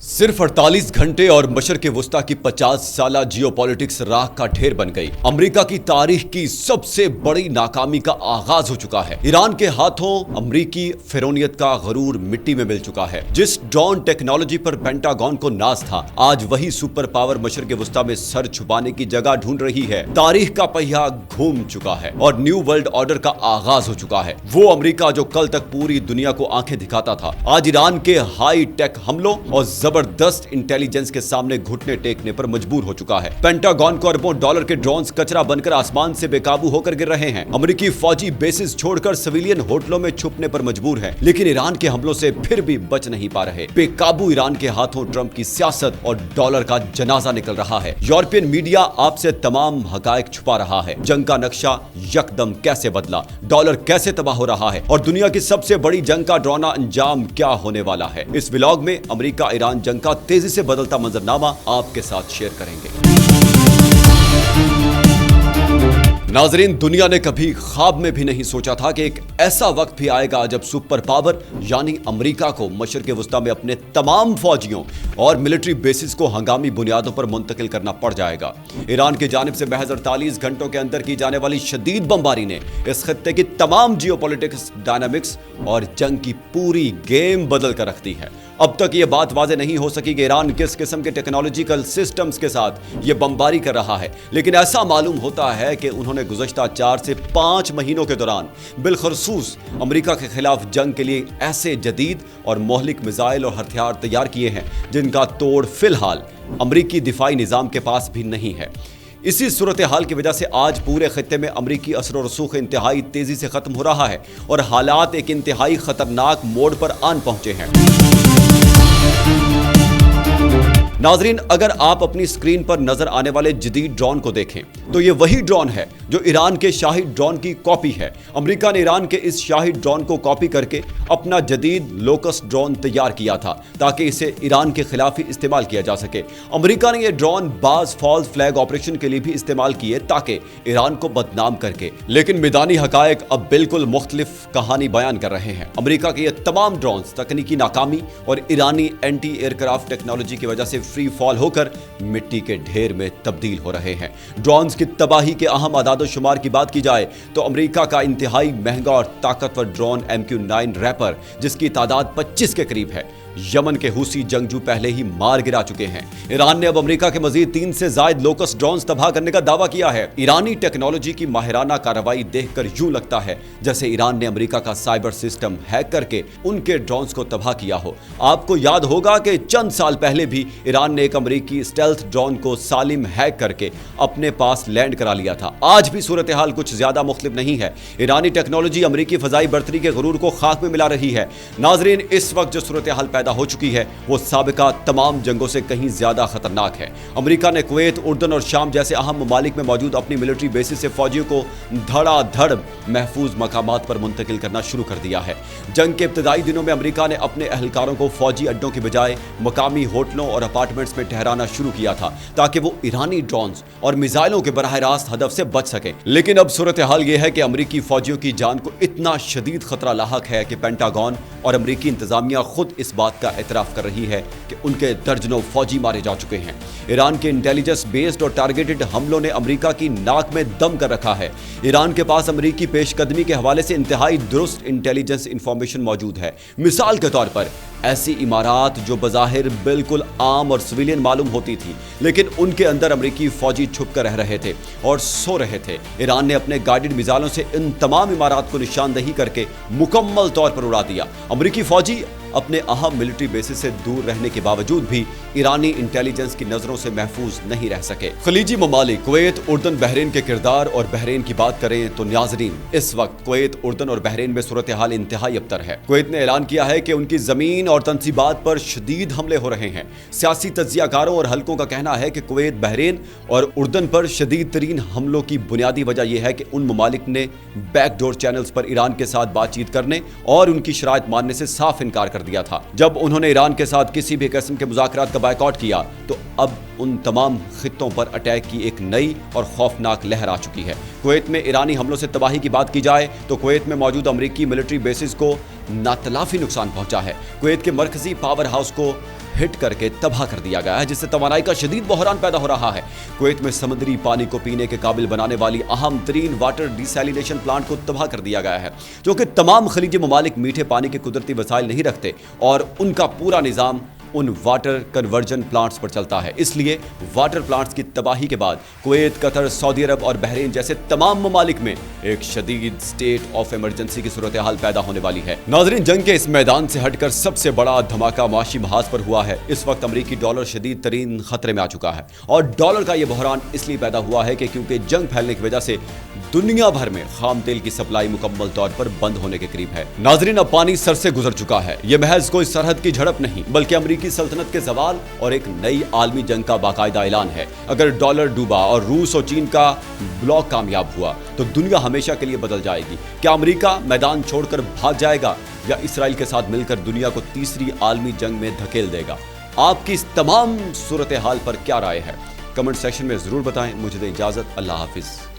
सिर्फ 48 घंटे और मशरक़ वस्ता की 50 साला जियोपॉलिटिक्स राख का ढेर बन गई। अमेरिका की तारीख की सबसे बड़ी नाकामी का आगाज हो चुका है। ईरान के हाथों अमेरिकी फिरौनियत का गरूर मिट्टी में मिल चुका है। जिस ड्रोन टेक्नोलॉजी पर पेंटागन को नाज था, आज वही सुपर पावर मशरक़ वस्ता में सर छुपाने की जगह ढूंढ रही है। तारीख का पहिया घूम चुका है और न्यू वर्ल्ड ऑर्डर का आगाज हो चुका है। वो अमेरिका जो कल तक पूरी दुनिया को आंखें दिखाता था, आज ईरान के हाई टेक हमलों और जबरदस्त इंटेलिजेंस के सामने घुटने टेकने पर मजबूर हो चुका है। पेंटागन को अरबों डॉलर के ड्रोन्स कचरा बनकर आसमान से बेकाबू होकर गिर रहे हैं। अमेरिकी फौजी बेसिस छोड़कर सिविलियन होटलों में छुपने पर मजबूर हैं, लेकिन ईरान के हमलों से फिर भी बच नहीं पा रहे। बेकाबू ईरान के हाथों ट्रंप की सियासत और डॉलर का जनाजा निकल रहा है। यूरोपियन मीडिया आपसे तमाम हकायक छुपा रहा है। जंग का नक्शा यकदम कैसे बदला, डॉलर कैसे तबाह हो रहा है और दुनिया की सबसे बड़ी जंग का डरावना अंजाम क्या होने वाला है। इस व्लॉग में अमेरिका ईरान जंग का तेजी से बदलता मंजरनामा आपके साथ शेयर करेंगे। नाजरीन, दुनिया ने कभी ख्वाब में भी नहीं सोचा था कि एक ऐसा वक्त भी आएगा जब सुपर पावर यानी अमेरिका को मशरक़ वस्ता में अपने तमाम फौजियों और मिलिट्री बेसिस को हंगामी बुनियादों पर मुंतकिल करना पड़ जाएगा। ईरान की जानिब से महज 48 घंटों के अंदर की जाने वाली शदीद बमबारी ने इस खत्ते की तमाम जियोपॉलिटिक्स डायनामिक्स और जंग की पूरी गेम बदल कर रख दी है। अब तक ये बात वाज़ेह नहीं हो सकी कि ईरान किस किस्म के टेक्नोलॉजिकल सिस्टम्स के साथ ये बमबारी कर रहा है, लेकिन ऐसा मालूम होता है कि उन्होंने गुज़श्ता 4 से 5 महीनों के दौरान बिलखसूस अमेरिका के खिलाफ जंग के लिए ऐसे जदीद और मोहलिक मिसाइल और हथियार तैयार किए हैं जिनका तोड़ फिलहाल अमेरिकी दिफाई निज़ाम के पास भी नहीं है। इसी सूरत हाल की वजह से आज पूरे खत्ते में अमरीकी असर और रसूख इंतहाई तेजी से खत्म हो रहा है और हालात एक इंतहाई खतरनाक मोड़ पर आन पहुंचे हैं। नाजरीन, अगर आप अपनी स्क्रीन पर नजर आने वाले जदीद ड्रोन को देखें तो ये वही ड्रोन है जो ईरान के शाही ड्रोन की कॉपी है। अमेरिका ने ईरान के इस शाही ड्रोन को कॉपी करके अपना जदीद लोकस्ट ड्रोन तैयार किया था ताकि इसे ईरान के खिलाफ ही इस्तेमाल किया जा सके। अमेरिका ने यह ड्रोन बाज फॉल्स फ्लैग ऑपरेशन के लिए भी इस्तेमाल किए ताकि ईरान को बदनाम करके, लेकिन मैदानी हकायक अब बिल्कुल मुख्तलिफ कहानी बयान कर रहे हैं। अमेरिका के ये तमाम ड्रोन तकनीकी नाकामी और ईरानी एंटी एयरक्राफ्ट टेक्नोलॉजी की वजह से फ्री फॉल होकर मिट्टी के ढेर में तब्दील हो रहे हैं। ड्रोन्स की तबाही के अहम आदाद शुमार की बात की जाए तो अमेरिका का इंतहाई महंगा और ताकतवर ड्रोन MQ-9 रैपर, जिसकी तादाद 25 के करीब है, यमन के हुसी जंगजू पहले ही मार गिरा चुके हैं। ईरान ने अब अमेरिका के मजीद 3 से ज्यादा लोकस्ट ड्रोन्स तबाह करने का दावा किया है। ईरानी टेक्नोलॉजी की माहिराना कार्रवाई देखकर यूं लगता है जैसे ईरान ने अमेरिका का साइबर सिस्टम हैक करके उनके ड्रोन्स को तबाह किया हो। आपको याद होगा कि चंद साल पहले भी ईरान ने एक अमेरिकी स्टेल्थ ड्रोन को सालिम हैक करके अपने पास लैंड करा लिया था। आज भी सूरत हाल कुछ ज्यादा मुख्तलिफ नहीं है। ईरानी टेक्नोलॉजी अमेरिकी फजाई बर्तरी के गुरूर को खाक में मिला रही है। नाजरीन, इस वक्त जो सूरत हाल पैदा हो चुकी है वो साबिका तमाम जंगों से कहीं ज्यादा खतरनाक है। अमेरिका ने कुवैत, उर्दन और शाम जैसे अहम ममालिक में मौजूद अपनी मिलिट्री बेसिस से फौजियों को धड़ाधड़ महफूज मकामात पर मुंतकिल करना शुरू कर दिया है। जंग के इब्तदाई दिनों में अमेरिका ने अपने अहलकारों को फौजी अड्डों की बजाय मकामी होटलों और अपार्टमेंट्स में ठहराना शुरू किया था ताकि वो ईरानी ड्रोन्स और मिसाइलों के बराह रास्त हदफ से बच सके। लेकिन अब सूरत हाल यह है कि अमेरिकी फौजियों की जान को इतना शदीद खतरा लाहक है कि पेंटागन और अमेरिकी इंतजामिया खुद इस बात का एतराफ कर रही है कि उनके दर्जनों फौजी मारे जा चुके हैं। ईरान के इंटेलिजेंस बेस्ड और टारगेटेड हमलों ने अमेरिका की नाक में दम कर रखा है। ईरान के पास अमेरिकी पेशकदमी के हवाले से इंतहाई दुरुस्त इंटेलिजेंस इंफॉर्मेशन मौजूद है। मिसाल के तौर पर ऐसी इमारात जो बज़ाहिर बिल्कुल आम और सिविलियन मालूम होती थी, लेकिन उनके अंदर अमेरिकी फौजी छुप कर रह रहे थे और सो रहे थे। ईरान ने अपने गाइडेड मिसाइलों से इन तमाम इमारात को निशानदही करके मुकम्मल तौर पर उड़ा दिया। अमेरिकी फौजी अपने अहम मिलिट्री बेसिस से दूर रहने के बावजूद भी ईरानी इंटेलिजेंस की नजरों से महफूज नहीं रह सके। खलीजी ममालिक कुवैत, उर्दन, बहरीन के किरदार और बहरीन की बात करें तो नाजरीन, इस वक्त कुवैत, उर्दन और बहरीन में सूरत हाल इंतहाई अबतर है। कुवैत ने ऐलान किया है कि उनकी जमीन और तनसीबात पर शदीद हमले हो रहे हैं। सियासी तज्जियाकारों और हल्कों का कहना है कि कुवैत, बहरीन और उर्दन पर शदीद तरीन हमलों की बुनियादी वजह यह है कि उन ममालिक ने बैकडोर चैनल्स पर ईरान के साथ बातचीत करने और उनकी शराइत मानने से साफ इनकार कर दिया था। जब उन्होंने ईरान के साथ किसी भी किस्म के मुज़ाकरात का बायकॉट किया तो अब उन तमाम खित्तों पर अटैक की एक नई और खौफनाक लहर आ चुकी है। कुवैत में ईरानी हमलों से तबाही की बात की जाए तो कुवैत में मौजूद अमेरिकी मिलिट्री बेसिस को नातलाफी नुकसान पहुंचा है। कुवैत के मरकजी पावर हाउस को हिट करके तबाह कर दिया गया है, जिससे तवानाई का शदीद बहरान पैदा हो रहा है। कुवैत में समुद्री पानी को पीने के काबिल बनाने वाली अहम तरीन वाटर डिसैलिनेशन प्लांट को तबाह कर दिया गया है, जो कि तमाम खलीजी ममालिक मीठे पानी के कुदरती वसाइल नहीं रखते और उनका पूरा निज़ाम उन वाटर कन्वर्जन प्लांट्स पर चलता है। इसलिए वाटर प्लांट्स की तबाही के बाद कुवैत, कतर, सऊदी अरब और बहरीन जैसे तमाम ममालिक में एक शदीद स्टेट ऑफ इमरजेंसी की सूरत हाल पैदा होने वाली है। नाज़रीन, जंग के इस मैदान से हटकर सबसे बड़ा धमाका माशी महाज पर हुआ है। इस वक्त अमरीकी डॉलर शदीद तरीन खतरे में आ चुका है और डॉलर का यह बहरान इसलिए पैदा हुआ है कि क्योंकि जंग फैलने की वजह से दुनिया भर में खाम तेल की सप्लाई मुकम्मल तौर पर बंद होने के करीब है। नाज़रीन, अब पानी सर से गुजर चुका है। यह महज कोई सरहद की झड़प नहीं, बल्कि अमरीकी सल्तनत के ज़वाल और एक नई आलमी जंग का बाकायदा ऐलान है। अगर डॉलर डूबा और रूस और चीन का ब्लॉक कामयाब हुआ तो दुनिया हमेशा के लिए बदल जाएगी। क्या अमरीका मैदान छोड़कर भाग जाएगा या इसराइल के साथ मिलकर दुनिया को तीसरी आलमी जंग में धकेल देगा? आपकी इस तमाम सूरत हाल पर क्या राय है? कमेंट सेक्शन में ज़रूर बताएं। मुझे दें इजाज़त। अल्लाह हाफिज़।